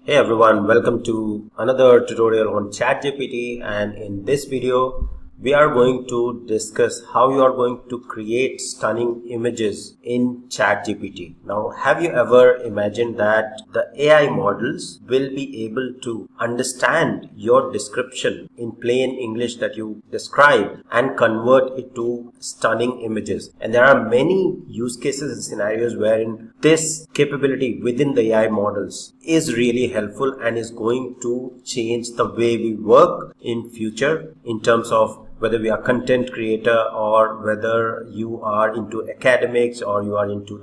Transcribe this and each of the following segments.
Hey everyone, welcome to another tutorial on ChatGPT, and in this video we are going to discuss how you are going to create stunning images in ChatGPT. Now, have you ever imagined that the AI models will be able to understand your description in plain English that you describe and convert it to stunning images? And there are many use cases and scenarios wherein this capability within the AI models is really helpful and is going to change the way we work in future in terms of whether we are content creator or whether you are into academics or you are into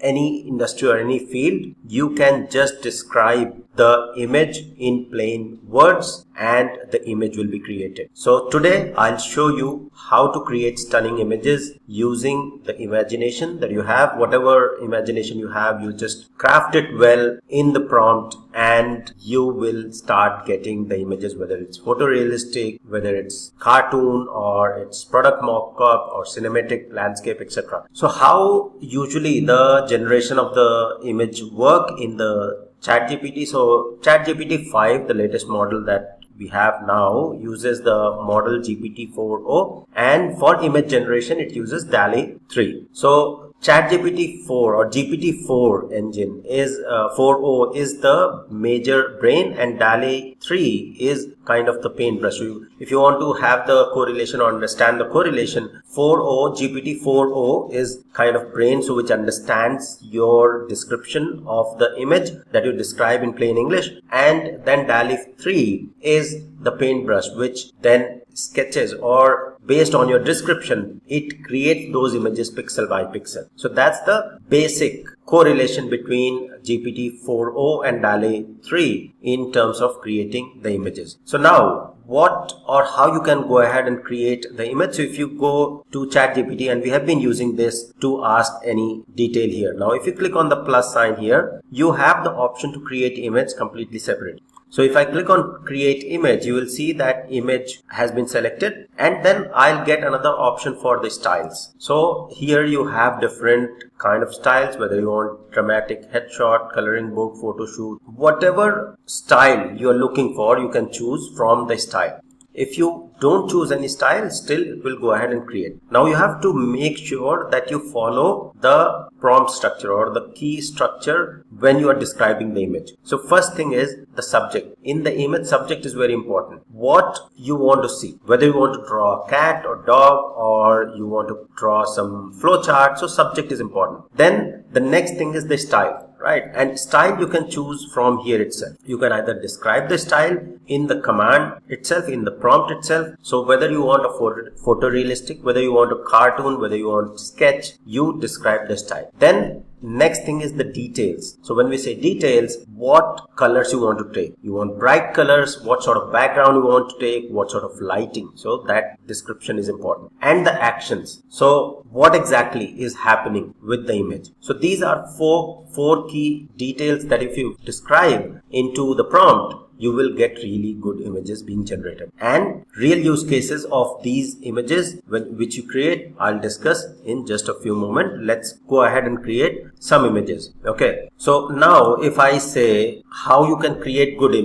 any industry or any field. You can just describe the image in plain words and the image will be created. So today I'll show you how to create stunning images using the imagination that you have. Whatever imagination you have, you just craft it well in the prompt and you will start getting the images, whether it's photorealistic, whether it's cartoon or it's product mock-up or cinematic landscape, etc. So how usually the generation of the image work in the ChatGPT? So ChatGPT 5, the latest model that we have now, uses the model GPT-4o, and for image generation it uses DALL-E 3. So ChatGPT 4 or GPT-4 engine is 4o is the major brain and DALL-E 3 is kind of the paintbrush. If you want to have the correlation or understand the correlation, GPT-4o is kind of brain, so which understands your description of the image that you describe in plain English, and then DALL-E 3 is the paintbrush, which then sketches or based on your description, it creates those images pixel by pixel. So that's the basic correlation between GPT-4o and DALL-E 3 in terms of creating the images. So now what or how you can go ahead and create the image. So if you go to ChatGPT, and we have been using this to ask any detail here. Now if you click on the plus sign here, you have the option to create image completely separate. So if I click on create image, you will see that image has been selected, and then I'll get another option for the styles. So here you have different kind of styles, whether you want dramatic headshot, coloring book, photo shoot, whatever style you are looking for, you can choose from the style. If you don't choose any style, still it will go ahead and create. Now you have to make sure that you follow the prompt structure or the key structure when you are describing the image. So first thing is the subject. In the image, subject is very important. What you want to see, whether you want to draw a cat or dog or you want to draw some flow chart. So subject is important. Then the next thing is the style. Right, and style you can choose from here itself. You can either describe the style in the command itself, in the prompt itself. So whether you want a photorealistic, whether you want a cartoon, whether you want sketch, you describe the style. Then next thing is the details. So when we say details, what colors you want to take. You want bright colors, what sort of background you want to take, what sort of lighting. So that description is important. And the actions. So what exactly is happening with the image. So these are four key details that if you describe into the prompt, you will get really good images being generated. And real use cases of these images which you create, I'll discuss in just a few moments. Let's go ahead and create some images. Okay, so now if I say how you can create good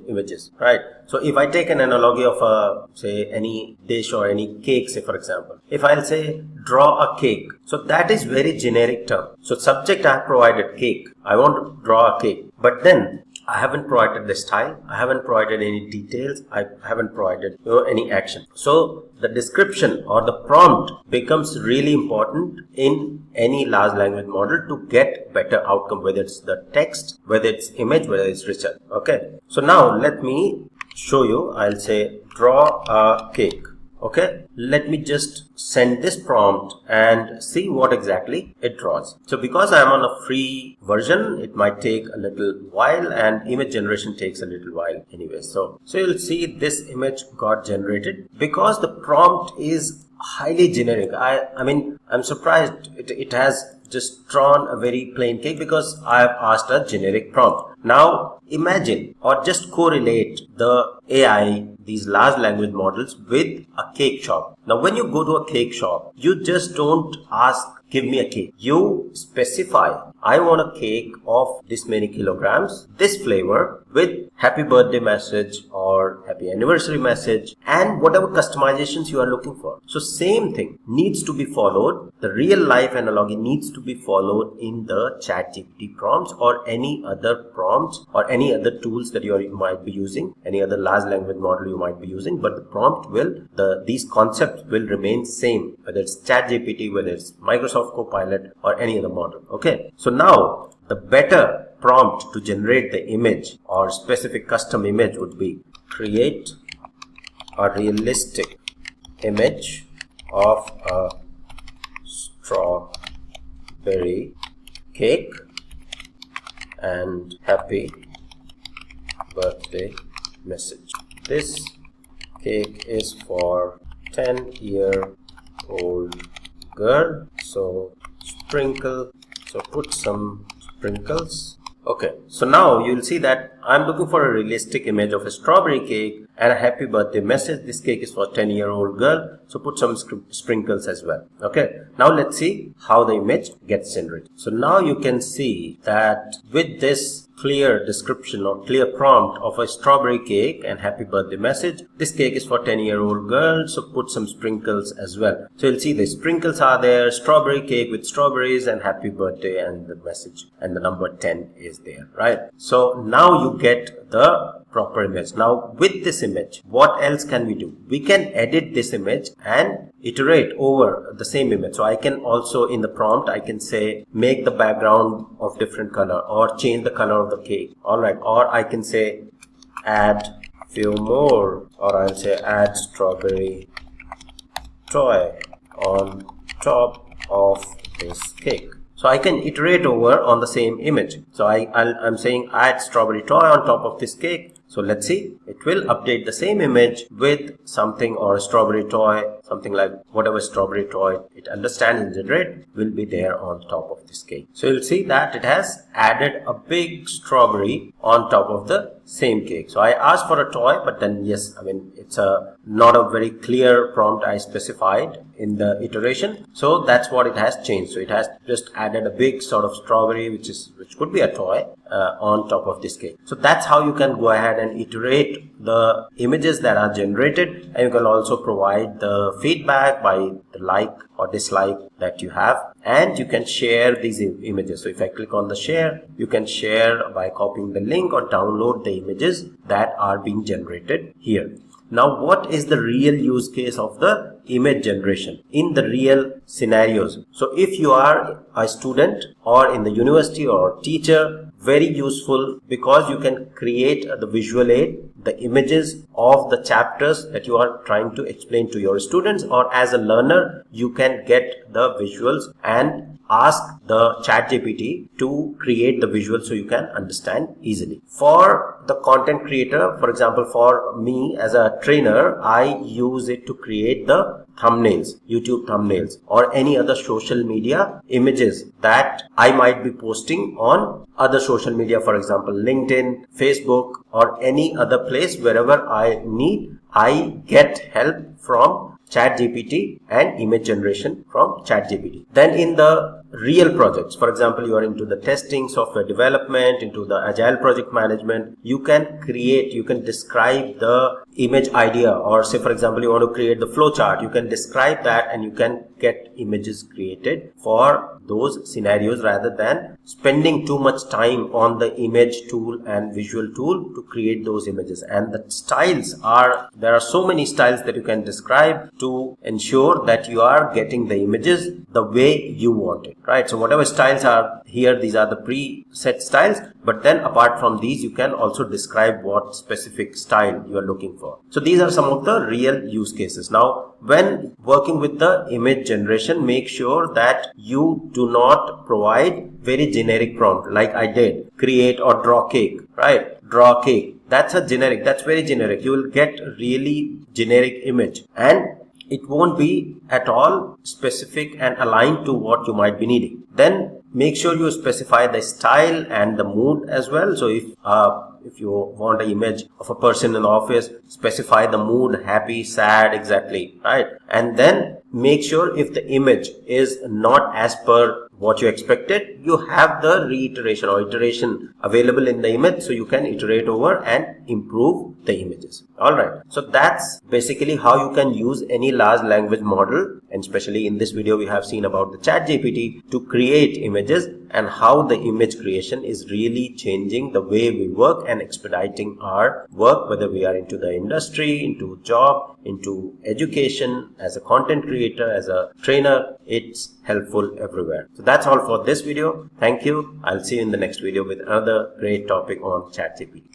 images, right? So if I take an analogy of say any dish or any cake, say for example, if I'll say draw a cake, so that is very generic term. So subject, I have provided cake. I want to draw a cake, but then I haven't provided the style, I haven't provided any details, I haven't provided any action. So the description or the prompt becomes really important in any large language model to get better outcome, whether it's the text, whether it's image, whether it's research. Okay, so now let me show you. I'll say draw a cake. Okay, let me just send this prompt and see what exactly it draws. So because I am on a free version, it might take a little while, and image generation takes a little while anyway. So you'll see this image got generated because the prompt is highly generic. I mean, I'm surprised it has just drawn a very plain cake because I have asked a generic prompt. Now imagine or just correlate the AI, these large language models, with a cake shop. Now when you go to a cake shop, you just don't ask give me a cake. You specify, I want a cake of this many kilograms, this flavor, with happy birthday message or happy anniversary message, and whatever customizations you are looking for. So same thing needs to be followed. The real life analogy needs to be followed in the ChatGPT prompts or any other prompts or any other tools that you might be using, any other large language model you might be using, but the prompt will, these concepts will remain same, whether it's ChatGPT, whether it's Microsoft Copilot or any other model. Okay, so now the better prompt to generate the image or specific custom image would be create a realistic image of a strawberry cake and happy birthday message. This cake is for 10-year-old girl, so put some sprinkles. Okay, so now you'll see that I'm looking for a realistic image of a strawberry cake and a happy birthday message. This cake is for a 10-year-old girl, so put some sprinkles as well. Okay, now let's see how the image gets generated. So now you can see that with this clear description or clear prompt of a strawberry cake and happy birthday message, this cake is for 10-year-old girl, so put some sprinkles as well. So you'll see the sprinkles are there, strawberry cake with strawberries and happy birthday, and the message and the number 10 is there, right? So now you get the proper image. Now with this image, what else can we do? We can edit this image and iterate over the same image. So I can also, in the prompt, I can say make the background of different color or change the color of the cake. Alright, or I can say add few more, or I'll say add strawberry toy on top of this cake. So I can iterate over on the same image. So I'm saying add strawberry toy on top of this cake. So let's see, it will update the same image with something or a strawberry toy, something like whatever strawberry toy it understands and generate will be there on top of this cake. So you'll see that it has added a big strawberry on top of the same cake. So I asked for a toy, but then yes, I mean, it's not a very clear prompt I specified in the iteration. So that's what it has changed. So it has just added a big sort of strawberry, which could be a toy, on top of this cake. So that's how you can go ahead and iterate the images that are generated, and you can also provide the feedback by the like or dislike that you have, and you can share these images. So if I click on the share, you can share by copying the link or download the images that are being generated here. Now, what is the real use case of the image generation in the real scenarios? So if you are a student or in the university or teacher, very useful, because you can create the visual aid, the images of the chapters that you are trying to explain to your students, or as a learner, you can get the visuals and ask the ChatGPT to create the visuals so you can understand easily. For the content creator, for example, for me as a trainer, I use it to create the thumbnails, YouTube thumbnails, or any other social media images that I might be posting on other social media, for example, LinkedIn, Facebook, or any other place. Wherever I need, I get help from ChatGPT and image generation from ChatGPT. Then in the real projects, for example, you are into the testing, software development, into the agile project management, you can describe the image idea, or say for example you want to create the flow chart, you can describe that and you can get images created for those scenarios, rather than spending too much time on the image tool and visual tool to create those images. And the styles there are so many styles that you can describe to ensure that you are getting the images the way you want it, right? So whatever styles are here, these are the preset styles, but then apart from these, you can also describe what specific style you are looking for. So these are some of the real use cases. Now, when working with the image generation, make sure that you do not provide very generic prompt like I did, create or draw cake, right? Draw cake. That's very generic. You will get really generic image, and it won't be at all specific and aligned to what you might be needing. Then make sure you specify the style and the mood as well. So if if you want an image of a person in the office, specify the mood, happy, sad, exactly, right? And then make sure if the image is not as per what you expected, you have the reiteration or iteration available in the image, so you can iterate over and improve the images. All right, so that's basically how you can use any large language model, and especially in this video we have seen about the ChatGPT to create images, and how the image creation is really changing the way we work and expediting our work, whether we are into the industry, into job, into education, as a content creator, as a trainer. It's helpful everywhere. So that's all for this video. Thank you. I'll see you in the next video with another great topic on ChatGPT.